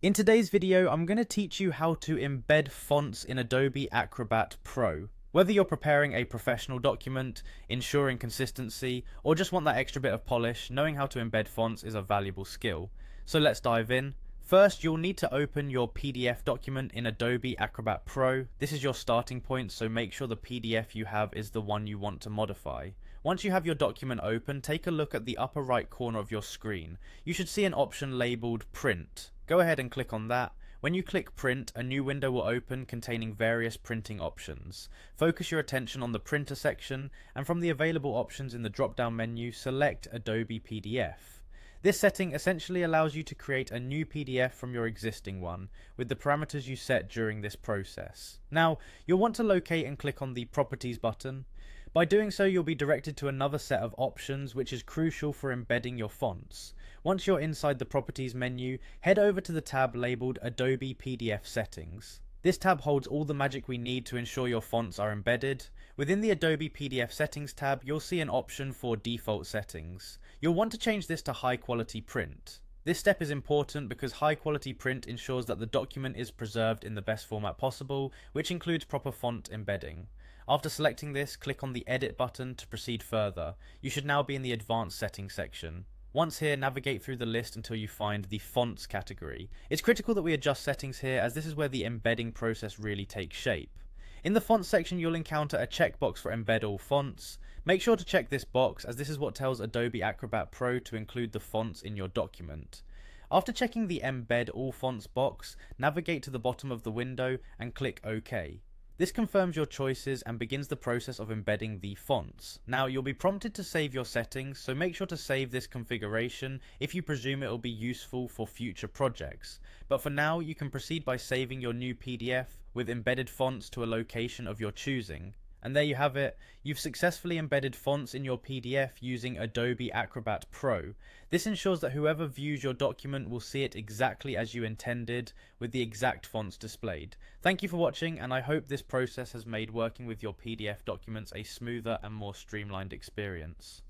In today's video, I'm going to teach you how to embed fonts in Adobe Acrobat Pro. Whether you're preparing a professional document, ensuring consistency, or just want that extra bit of polish, knowing how to embed fonts is a valuable skill. So let's dive in. First, you'll need to open your PDF document in Adobe Acrobat Pro. This is your starting point, so make sure the PDF you have is the one you want to modify. Once you have your document open, take a look at the upper right corner of your screen. You should see an option labeled Print. Go ahead and click on that. When you click Print, a new window will open containing various printing options. Focus your attention on the printer section, and from the available options in the drop-down menu, select Adobe PDF. This setting essentially allows you to create a new PDF from your existing one, with the parameters you set during this process. Now, you'll want to locate and click on the Properties button. By doing so, you'll be directed to another set of options, which is crucial for embedding your fonts. Once you're inside the Properties menu, head over to the tab labeled Adobe PDF Settings. This tab holds all the magic we need to ensure your fonts are embedded. Within the Adobe PDF Settings tab, you'll see an option for default settings. You'll want to change this to high quality print. This step is important because high quality print ensures that the document is preserved in the best format possible, which includes proper font embedding. After selecting this, click on the Edit button to proceed further. You should now be in the Advanced Settings section. Once here, navigate through the list until you find the Fonts category. It's critical that we adjust settings here, as this is where the embedding process really takes shape. In the Fonts section, you'll encounter a checkbox for Embed All Fonts. Make sure to check this box, as this is what tells Adobe Acrobat Pro to include the fonts in your document. After checking the Embed All Fonts box, navigate to the bottom of the window and click OK. This confirms your choices and begins the process of embedding the fonts. Now, you'll be prompted to save your settings, so make sure to save this configuration if you presume it will be useful for future projects. But for now, you can proceed by saving your new PDF with embedded fonts to a location of your choosing. And there you have it. You've successfully embedded fonts in your PDF using Adobe Acrobat Pro. This ensures that whoever views your document will see it exactly as you intended, with the exact fonts displayed. Thank you for watching, and I hope this process has made working with your PDF documents a smoother and more streamlined experience.